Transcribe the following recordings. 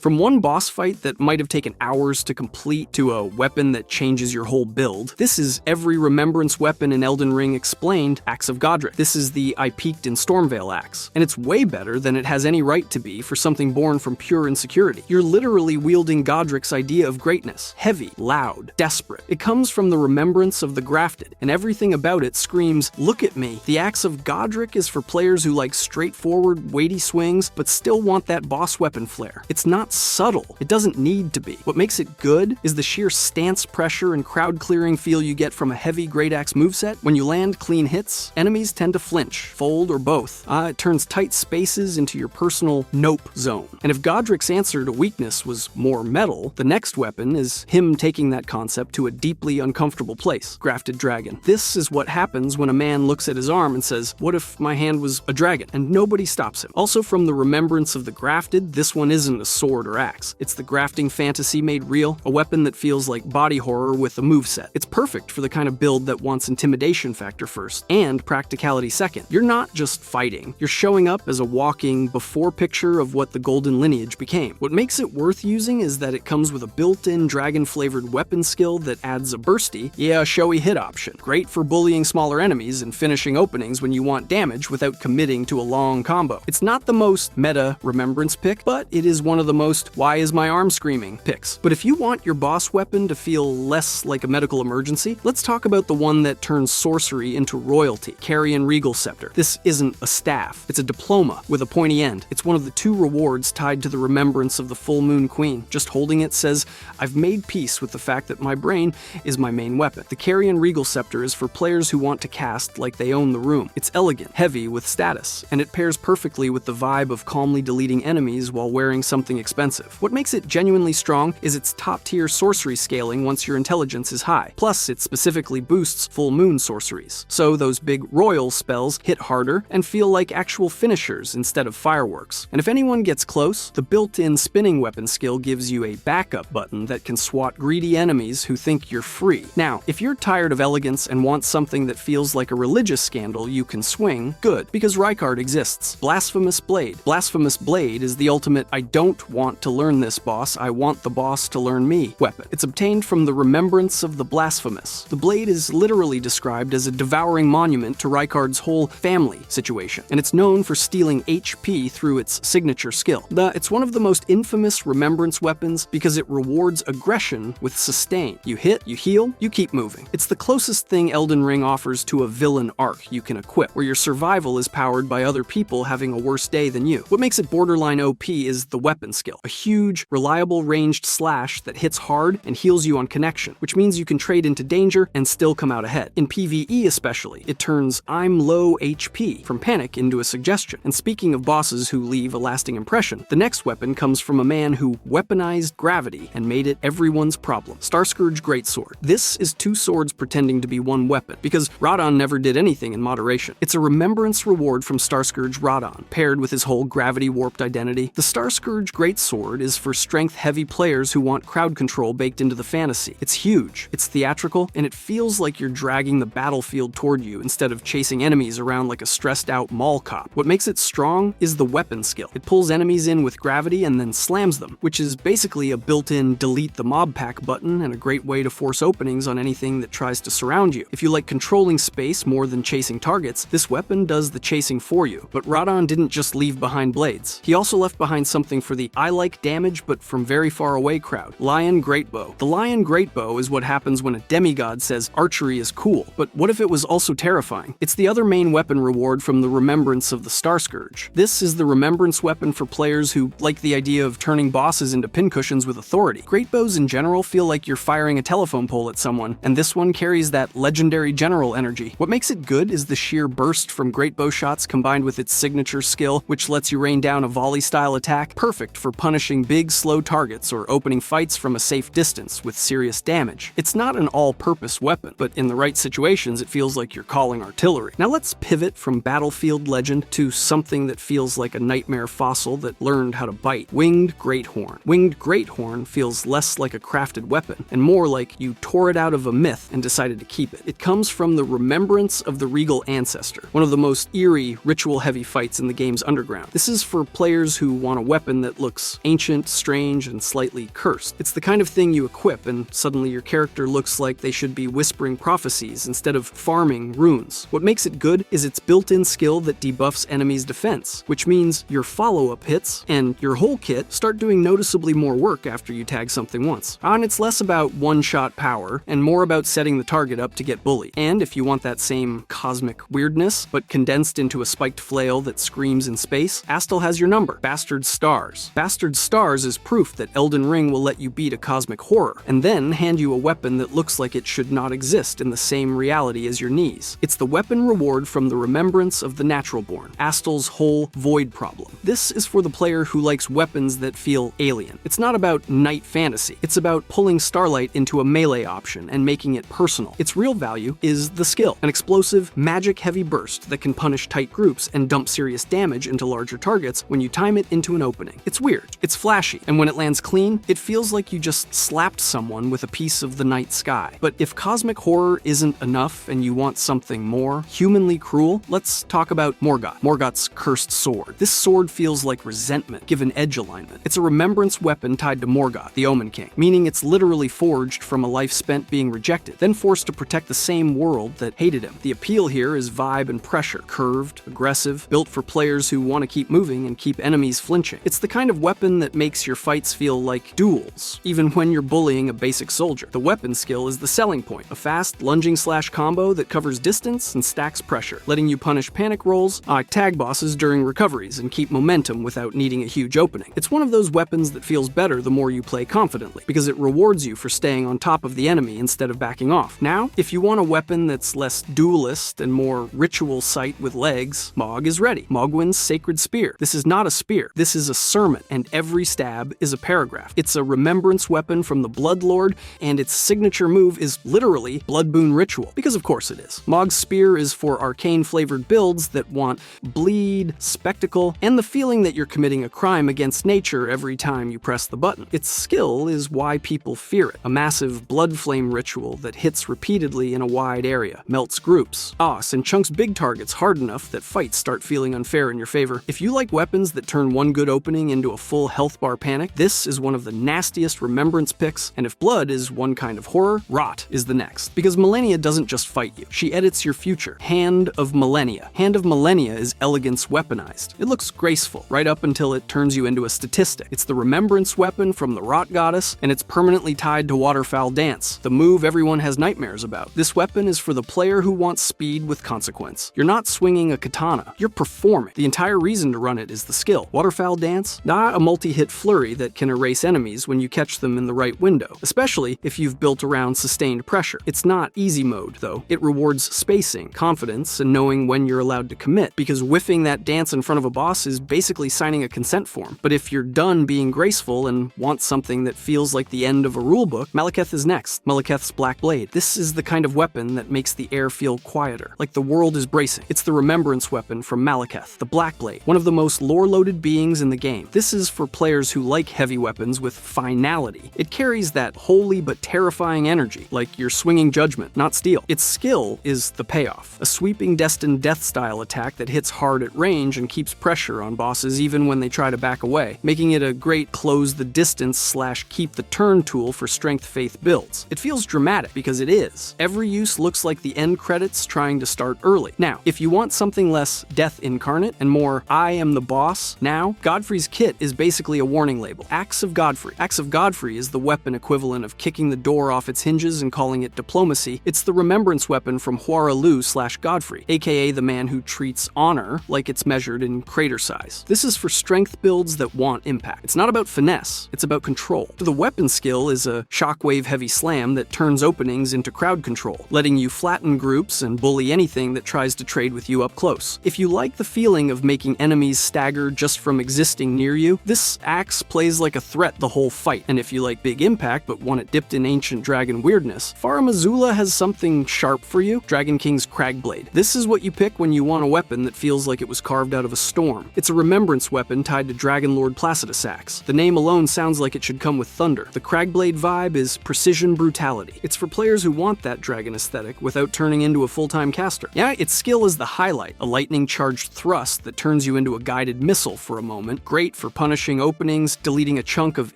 From one boss fight that might have taken hours to complete to a weapon that changes your whole build, this is every Remembrance weapon in Elden Ring explained Axe of Godric. This is the I Peaked in Stormveil axe, and it's way better than it has any right to be for something born from pure insecurity. You're literally wielding Godric's idea of greatness. Heavy, loud, desperate. It comes from the remembrance of the grafted, and everything about it screams, look at me. The Axe of Godric is for players who like straightforward, weighty swings, but still want that boss weapon flair. It's not subtle. It doesn't need to be. What makes it good is the sheer stance pressure and crowd clearing feel you get from a heavy great axe moveset. When you land clean hits, enemies tend to flinch, fold, or both. It turns tight spaces into your personal nope zone. And if Godric's answer to weakness was more metal, the next weapon is him taking that concept to a deeply uncomfortable place. Grafted Dragon. This is what happens when a man looks at his arm and says, what if my hand was a dragon? And nobody stops him. Also from the remembrance of the grafted, this one isn't a sword or axe. It's the grafting fantasy made real, a weapon that feels like body horror with a moveset. It's perfect for the kind of build that wants intimidation factor first, and practicality second. You're not just fighting, you're showing up as a walking before picture of what the golden lineage became. What makes it worth using is that it comes with a built-in dragon-flavored weapon skill that adds a bursty, showy hit option. Great for bullying smaller enemies and finishing openings when you want damage without committing to a long combo. It's not the most meta Remembrance pick, but it is one of the most why is my arm screaming picks. But if you want your boss weapon to feel less like a medical emergency, let's talk about the one that turns sorcery into royalty, Carrion Regal Scepter. This isn't a staff, it's a diploma with a pointy end. It's one of the 2 rewards tied to the remembrance of the Full Moon Queen. Just holding it says, I've made peace with the fact that my brain is my main weapon. The Carrion Regal Scepter is for players who want to cast like they own the room. It's elegant, heavy with status, and it pairs perfectly with the vibe of calmly deleting enemies while wearing something expensive. What makes it genuinely strong is its top-tier sorcery scaling once your intelligence is high. Plus, it specifically boosts full moon sorceries, so those big royal spells hit harder and feel like actual finishers instead of fireworks. And if anyone gets close, the built-in spinning weapon skill gives you a backup button that can swat greedy enemies who think you're free. Now, if you're tired of elegance and want something that feels like a religious scandal you can swing, good, because Rykard exists. Blasphemous Blade. Blasphemous Blade is the ultimate I don't want to learn this boss, I want the boss to learn me weapon. It's obtained from the remembrance of the blasphemous. The blade is literally described as a devouring monument to Rykard's whole family situation, and it's known for stealing HP through its signature skill. It's one of the most infamous remembrance weapons because it rewards aggression with sustain. You hit, you heal, you keep moving. It's the closest thing Elden Ring offers to a villain arc you can equip, where your survival is powered by other people having a worse day than you. What makes it borderline OP is the weapon skill. A huge, reliable ranged slash that hits hard and heals you on connection, which means you can trade into danger and still come out ahead. In PvE especially, it turns I'm low HP from panic into a suggestion. And speaking of bosses who leave a lasting impression, the next weapon comes from a man who weaponized gravity and made it everyone's problem. Starscourge Greatsword. This is 2 swords pretending to be one weapon, because Radon never did anything in moderation. It's a remembrance reward from Starscourge Radon, paired with his whole gravity-warped identity. The Starscourge Greatsword is for strength-heavy players who want crowd control baked into the fantasy. It's huge, it's theatrical, and it feels like you're dragging the battlefield toward you instead of chasing enemies around like a stressed-out mall cop. What makes it strong is the weapon skill. It pulls enemies in with gravity and then slams them, which is basically a built-in delete the mob pack button and a great way to force openings on anything that tries to surround you. If you like controlling space more than chasing targets, this weapon does the chasing for you. But Radon didn't just leave behind blades. He also left behind something for the I like damage but from very far away crowd. Lion Greatbow. The Lion Greatbow is what happens when a demigod says archery is cool, but what if it was also terrifying? It's the other main weapon reward from the remembrance of the Starscourge. This is the remembrance weapon for players who like the idea of turning bosses into pincushions with authority. Greatbows in general feel like you're firing a telephone pole at someone, and this one carries that legendary general energy. What makes it good is the sheer burst from greatbow shots combined with its signature skill, which lets you rain down a volley-style attack, perfect for punishing big, slow targets or opening fights from a safe distance with serious damage. It's not an all-purpose weapon, but in the right situations it feels like you're calling artillery. Now let's pivot from battlefield legend to something that feels like a nightmare fossil that learned how to bite. Winged Greathorn. Winged Greathorn feels less like a crafted weapon and more like you tore it out of a myth and decided to keep it. It comes from the remembrance of the regal ancestor, one of the most eerie, ritual-heavy fights in the game's underground. This is for players who want a weapon that looks It's ancient, strange, and slightly cursed. It's the kind of thing you equip, and suddenly your character looks like they should be whispering prophecies instead of farming runes. What makes it good is its built-in skill that debuffs enemies' defense, which means your follow-up hits and your whole kit start doing noticeably more work after you tag something once. And it's less about one-shot power and more about setting the target up to get bullied. And if you want that same cosmic weirdness, but condensed into a spiked flail that screams in space, Astel has your number. Bastard Stars. Bastard Stars is proof that Elden Ring will let you beat a cosmic horror, and then hand you a weapon that looks like it should not exist in the same reality as your knees. It's the weapon reward from the Remembrance of the Natural Born, Astel's whole void problem. This is for the player who likes weapons that feel alien. It's not about knight fantasy. It's about pulling Starlight into a melee option and making it personal. Its real value is the skill, an explosive, magic-heavy burst that can punish tight groups and dump serious damage into larger targets when you time it into an opening. It's weird, it's flashy, and when it lands clean, it feels like you just slapped someone with a piece of the night sky. But if cosmic horror isn't enough and you want something more humanly cruel, let's talk about Morgoth. Morgoth's cursed sword. This sword feels like resentment, given edge alignment. It's a remembrance weapon tied to Morgoth, the Omen King, meaning it's literally forged from a life spent being rejected, then forced to protect the same world that hated him. The appeal here is vibe and pressure, curved, aggressive, built for players who want to keep moving and keep enemies flinching. It's the kind of weapon that makes your fights feel like duels, even when you're bullying a basic soldier. The weapon skill is the selling point, a fast lunging slash combo that covers distance and stacks pressure, letting you punish panic rolls, tag bosses during recoveries, and keep momentum without needing a huge opening. It's one of those weapons that feels better the more you play confidently, because it rewards you for staying on top of the enemy instead of backing off. Now, if you want a weapon that's less duelist and more ritual sight with legs, Mog is ready. Mogwin's Sacred Spear. This is not a spear. This is a sermon, and every stab is a paragraph. It's a remembrance weapon from the Blood Lord, and its signature move is literally Blood Boon Ritual, because of course it is. Mog's Spear is for arcane-flavored builds that want bleed, spectacle, and the feeling that you're committing a crime against nature every time you press the button. Its skill is why people fear it, a massive blood flame ritual that hits repeatedly in a wide area, melts groups, and chunks big targets hard enough that fights start feeling unfair in your favor. If you like weapons that turn one good opening into a full health bar panic, this is one of the nastiest remembrance picks, and if blood is one kind of horror, rot is the next. Because Millennia doesn't just fight you, she edits your future. Hand of Millennia. Hand of Millennia is elegance weaponized. It looks graceful, right up until it turns you into a statistic. It's the remembrance weapon from the Rot Goddess, and it's permanently tied to Waterfowl Dance, the move everyone has nightmares about. This weapon is for the player who wants speed with consequence. You're not swinging a katana, you're performing. The entire reason to run it is the skill. Waterfowl Dance? Not a multi-hit flurry that can erase enemies when you catch them in the right window, especially if you've built around sustained pressure. It's not easy mode, though. It rewards spacing, confidence, and knowing when you're allowed to commit, because whiffing that dance in front of a boss is basically signing a consent form. But if you're done being graceful and want something that feels like the end of a rulebook, Malekith is next. Malekith's Black Blade. This is the kind of weapon that makes the air feel quieter, like the world is bracing. It's the remembrance weapon from Malekith, the Black Blade, one of the most lore-loaded beings in the game. This is for players who like heavy weapons with finality. It carries that holy but terrifying energy, like you're swinging judgment, not steel. Its skill is the payoff, a sweeping destined death-style attack that hits hard at range and keeps pressure on bosses even when they try to back away, making it a great close the distance slash keep the turn tool for strength faith builds. It feels dramatic because it is. Every use looks like the end credits trying to start early. Now, if you want something less death incarnate and more I am the boss, now, Godfrey's kit is basically a warning label. Axe of Godfrey. Axe of Godfrey is the weapon equivalent of kicking the door off its hinges and calling it diplomacy. It's the remembrance weapon from Huaralu slash Godfrey, aka the man who treats honor like it's measured in crater size. This is for strength builds that want impact. It's not about finesse, it's about control. The weapon skill is a shockwave heavy slam that turns openings into crowd control, letting you flatten groups and bully anything that tries to trade with you up close. If you like the feeling of making enemies stagger just from existing near you, this axe plays like a threat the whole fight. And if you like big impact but want it dipped in ancient dragon weirdness, Faramazula has something sharp for you, Dragon King's Cragblade. This is what you pick when you want a weapon that feels like it was carved out of a storm. It's a remembrance weapon tied to Dragon Lord Placidus Axe. The name alone sounds like it should come with thunder. The Cragblade vibe is precision brutality. It's for players who want that dragon aesthetic without turning into a full-time caster. Yeah, its skill is the highlight, a lightning-charged thrust that turns you into a guided missile for a moment, great for punishing punishing openings, deleting a chunk of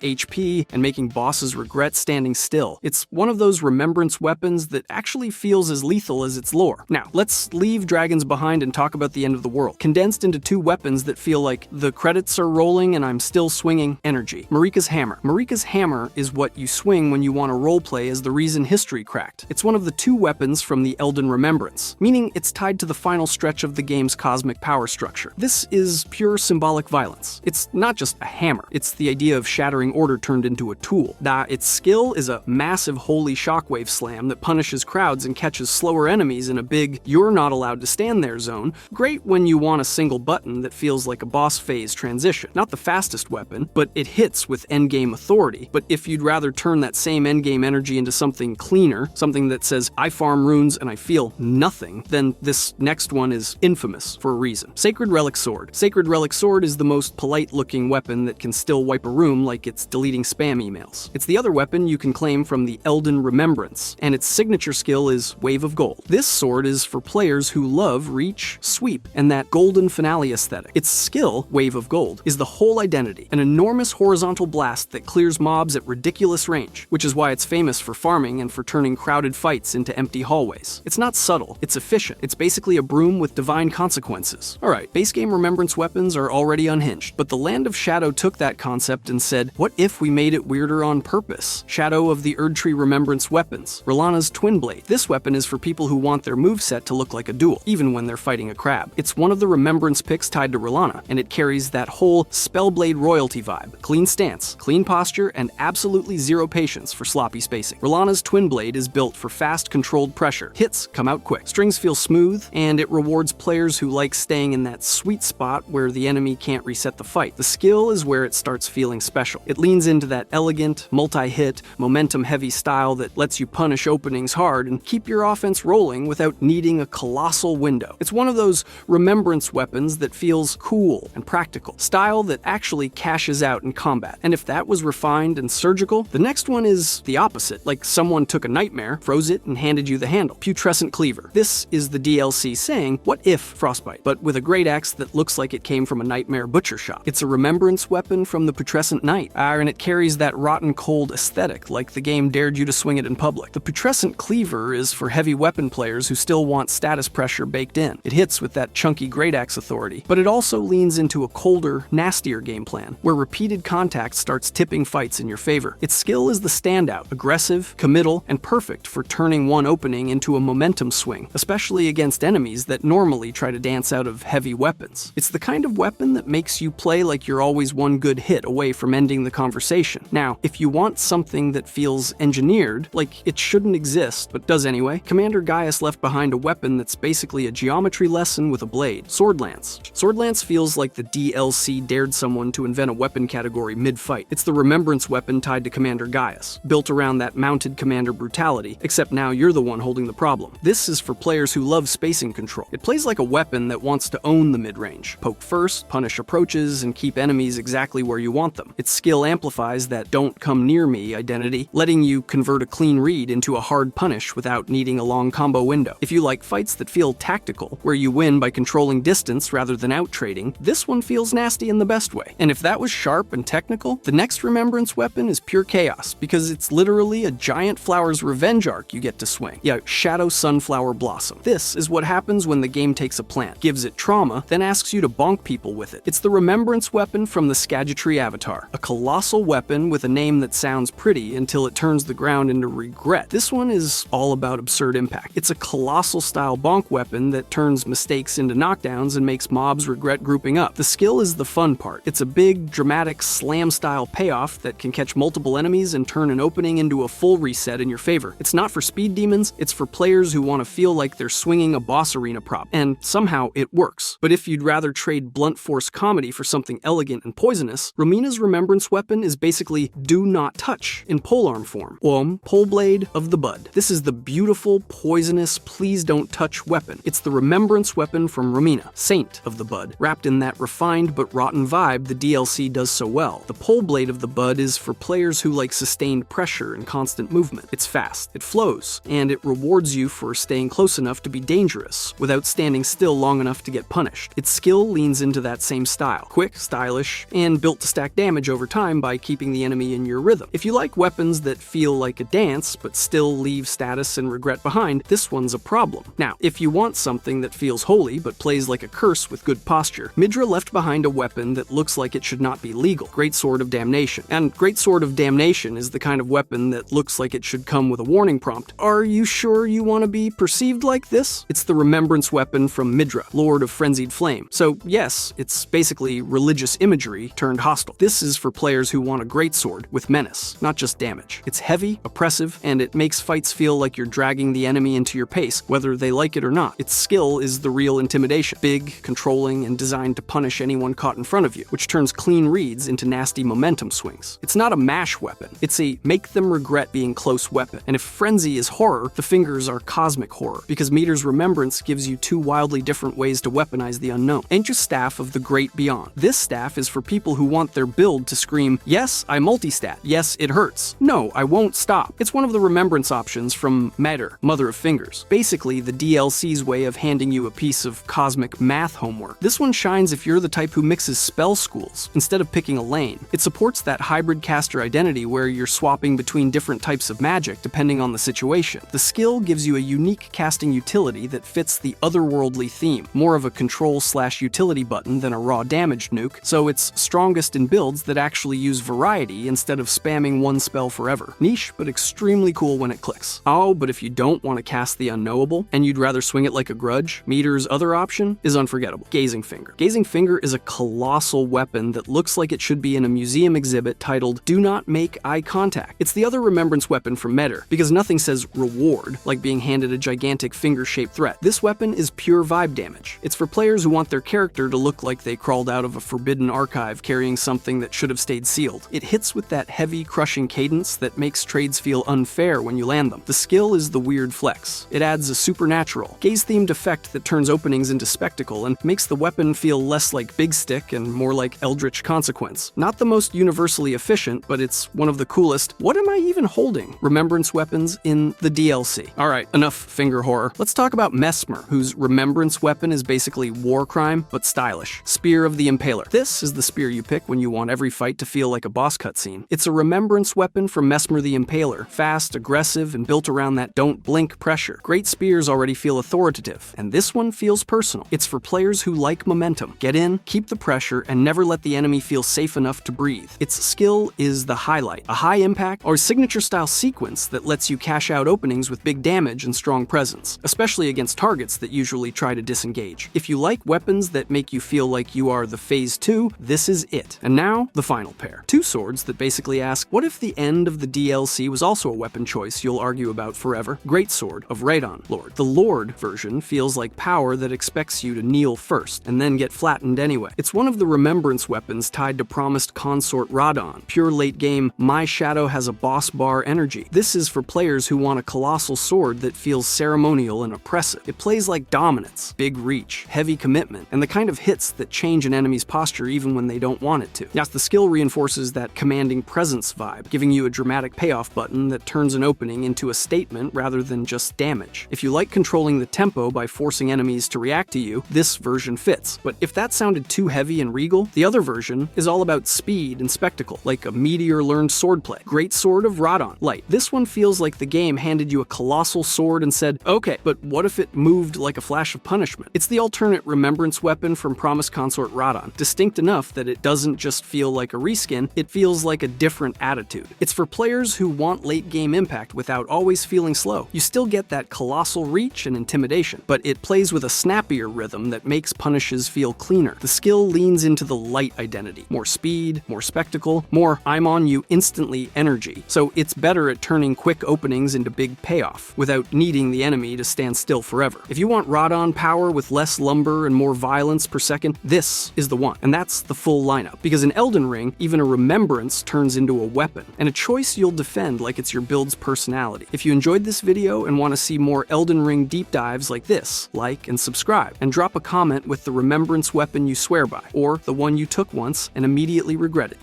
HP, and making bosses regret standing still. It's one of those Remembrance weapons that actually feels as lethal as its lore. Now, let's leave dragons behind and talk about the end of the world. Condensed into two weapons that feel like the credits are rolling and I'm still swinging energy. Marika's Hammer. Marika's Hammer is what you swing when you want to roleplay as the reason history cracked. It's one of the two weapons from the Elden Remembrance, meaning it's tied to the final stretch of the game's cosmic power structure. This is pure symbolic violence. It's not just a hammer, it's the idea of shattering order turned into a tool. Its skill is a massive holy shockwave slam that punishes crowds and catches slower enemies in a big "you're not allowed to stand there" zone. Great when you want a single button that feels like a boss phase transition. Not the fastest weapon, but it hits with endgame authority. But if you'd rather turn that same endgame energy into something cleaner, something that says I farm runes and I feel nothing, then this next one is infamous for a reason. Sacred Relic Sword. Sacred Relic Sword is the most polite looking weapon that can still wipe a room like it's deleting spam emails. It's the other weapon you can claim from the Elden Remembrance, and its signature skill is Wave of Gold. This sword is for players who love reach, sweep, and that golden finale aesthetic. Its skill, Wave of Gold, is the whole identity, an enormous horizontal blast that clears mobs at ridiculous range, which is why it's famous for farming and for turning crowded fights into empty hallways. It's not subtle, it's efficient. It's basically a broom with divine consequences. Alright, base game Remembrance weapons are already unhinged, but the Land of Shadow took that concept and said, what if we made it weirder on purpose? Shadow of the Erdtree Remembrance weapons. R'Lana's Twin Blade. This weapon is for people who want their moveset to look like a duel, even when they're fighting a crab. It's one of the Remembrance picks tied to R'Lana, and it carries that whole Spellblade royalty vibe. Clean stance, clean posture, and absolutely zero patience for sloppy spacing. R'Lana's Twin Blade is built for fast, controlled pressure. Hits come out quick. Strings feel smooth, and it rewards players who like staying in that sweet spot where the enemy can't reset the fight. The skill is where it starts feeling special. It leans into that elegant, multi-hit, momentum-heavy style that lets you punish openings hard and keep your offense rolling without needing a colossal window. It's one of those Remembrance weapons that feels cool and practical. Style that actually cashes out in combat. And if that was refined and surgical, the next one is the opposite, like someone took a nightmare, froze it, and handed you the handle. Putrescent Cleaver. This is the DLC saying, what if Frostbite, but with a great axe that looks like it came from a nightmare butcher shop. It's a Remembrance weapon from the Putrescent Knight, and it carries that rotten cold aesthetic, like the game dared you to swing it in public. The Putrescent Cleaver is for heavy weapon players who still want status pressure baked in. It hits with that chunky great axe authority, but it also leans into a colder, nastier game plan, where repeated contact starts tipping fights in your favor. Its skill is the standout, aggressive, committal, and perfect for turning one opening into a momentum swing, especially against enemies that normally try to dance out of heavy weapons. It's the kind of weapon that makes you play like you're always one good hit away from ending the conversation. Now, if you want something that feels engineered, like it shouldn't exist, but does anyway, Commander Gaius left behind a weapon that's basically a geometry lesson with a blade. Sword Lance. Sword Lance feels like the DLC dared someone to invent a weapon category mid-fight. It's the Remembrance weapon tied to Commander Gaius, built around that mounted commander brutality, except now you're the one holding the problem. This is for players who love spacing control. It plays like a weapon that wants to own the mid-range. Poke first, punish approaches, and keep enemies exactly where you want them. Its skill amplifies that "don't come near me" identity, letting you convert a clean read into a hard punish without needing a long combo window. If you like fights that feel tactical, where you win by controlling distance rather than out-trading, this one feels nasty in the best way. And if that was sharp and technical, the next Remembrance weapon is pure chaos, because it's literally a giant flower's revenge arc you get to swing. Yeah, Shadow Sunflower Blossom. This is what happens when the game takes a plant, gives it trauma, then asks you to bonk people with it. It's the Remembrance weapon from the Skagitry Avatar, a colossal weapon with a name that sounds pretty until it turns the ground into regret. This one is all about absurd impact. It's a colossal style bonk weapon that turns mistakes into knockdowns and makes mobs regret grouping up. The skill is the fun part. It's a big, dramatic slam style payoff that can catch multiple enemies and turn an opening into a full reset in your favor. It's not for speed demons, it's for players who want to feel like they're swinging a boss arena prop, and somehow it works. But if you'd rather trade blunt force comedy for something elegant and poisonous, Romina's Remembrance weapon is basically do not touch in polearm form. Pole Blade of the Bud. This is the beautiful, poisonous, please don't touch weapon. It's the Remembrance weapon from Romina, Saint of the Bud, wrapped in that refined but rotten vibe the DLC does so well. The Pole Blade of the Bud is for players who like sustained pressure and constant movement. It's fast, it flows, and it rewards you for staying close enough to be dangerous, without standing still long enough to get punished. Its skill leans into that same style. Quick, stylish, push, and built to stack damage over time by keeping the enemy in your rhythm. If you like weapons that feel like a dance, but still leave status and regret behind, this one's a problem. Now, if you want something that feels holy, but plays like a curse with good posture, Midra left behind a weapon that looks like it should not be legal, Greatsword of Damnation. And Greatsword of Damnation is the kind of weapon that looks like it should come with a warning prompt. Are you sure you want to be perceived like this? It's the Remembrance weapon from Midra, Lord of Frenzied Flame. So yes, it's basically religious imagery turned hostile. This is for players who want a greatsword with menace, not just damage. It's heavy, oppressive, and it makes fights feel like you're dragging the enemy into your pace, whether they like it or not. Its skill is the real intimidation, big, controlling, and designed to punish anyone caught in front of you, which turns clean reads into nasty momentum swings. It's not a mash weapon, it's a make them regret being close weapon. And if frenzy is horror, the fingers are cosmic horror, because Meter's Remembrance gives you two wildly different ways to weaponize the unknown. Ancient Staff of the Great Beyond. This staff is for people who want their build to scream, yes, I multistat, yes, it hurts, no, I won't stop. It's one of the Remembrance options from Mater, Mother of Fingers. Basically, the DLC's way of handing you a piece of cosmic math homework. This one shines if you're the type who mixes spell schools instead of picking a lane. It supports that hybrid caster identity where you're swapping between different types of magic depending on the situation. The skill gives you a unique casting utility that fits the otherworldly theme, more of a control/utility button than a raw damage nuke, so it's strongest in builds that actually use variety instead of spamming one spell forever. Niche, but extremely cool when it clicks. Oh, but if you don't want to cast the unknowable, and you'd rather swing it like a grudge, Meter's other option is unforgettable. Gazing Finger. Gazing Finger is a colossal weapon that looks like it should be in a museum exhibit titled Do Not Make Eye Contact. It's the other Remembrance weapon from Meter, because nothing says reward, like being handed a gigantic finger-shaped threat. This weapon is pure vibe damage. It's for players who want their character to look like they crawled out of a forbidden archive carrying something that should have stayed sealed. It hits with that heavy, crushing cadence that makes trades feel unfair when you land them. The skill is the weird flex. It adds a supernatural, gaze-themed effect that turns openings into spectacle and makes the weapon feel less like Big Stick and more like Eldritch Consequence. Not the most universally efficient, but it's one of the coolest, what am I even holding, Remembrance weapons in the DLC. Alright, enough finger horror. Let's talk about Mesmer, whose Remembrance weapon is basically war crime, but stylish. Spear of the Impaler. This is the spear you pick when you want every fight to feel like a boss cutscene. It's a Remembrance weapon from Mesmer the Impaler. Fast, aggressive, and built around that don't blink pressure. Great spears already feel authoritative, and this one feels personal. It's for players who like momentum. Get in, keep the pressure, and never let the enemy feel safe enough to breathe. Its skill is the highlight, a high impact or signature style sequence that lets you cash out openings with big damage and strong presence, especially against targets that usually try to disengage. If you like weapons that make you feel like you are the Phase 2, this is it. And now, the final pair. Two swords that basically ask, what if the end of the DLC was also a weapon choice you'll argue about forever? Greatsword of Radon Lord. The Lord version feels like power that expects you to kneel first, and then get flattened anyway. It's one of the Remembrance weapons tied to promised consort Radon. Pure late game, my shadow has a boss bar energy. This is for players who want a colossal sword that feels ceremonial and oppressive. It plays like dominance, big reach, heavy commitment, and the kind of hits that change an enemy's posture even when they don't want it to. Yes, the skill reinforces that commanding presence vibe, giving you a dramatic payoff button that turns an opening into a statement rather than just damage. If you like controlling the tempo by forcing enemies to react to you, this version fits. But if that sounded too heavy and regal, the other version is all about speed and spectacle, like a meteor-learned swordplay. Greatsword of Radon Light. This one feels like the game handed you a colossal sword and said, okay, but what if it moved like a flash of punishment? It's the alternate Remembrance weapon from Promised Consort Radon, distinct enough that it doesn't just feel like a reskin, it feels like a different attitude. It's for players who want late-game impact without always feeling slow. You still get that colossal reach and intimidation, but it plays with a snappier rhythm that makes punishes feel cleaner. The skill leans into the light identity. More speed, more spectacle, more I'm on you instantly energy. So it's better at turning quick openings into big payoff, without needing the enemy to stand still forever. If you want Radon power with less lumber and more violence per second, this is the one. And that's the full lineup. Because in Elden Ring, even a Remembrance turns into a weapon, and a choice you'll defend like it's your build's personality. If you enjoyed this video and want to see more Elden Ring deep dives like this, like and subscribe, and drop a comment with the Remembrance weapon you swear by, or the one you took once and immediately regretted.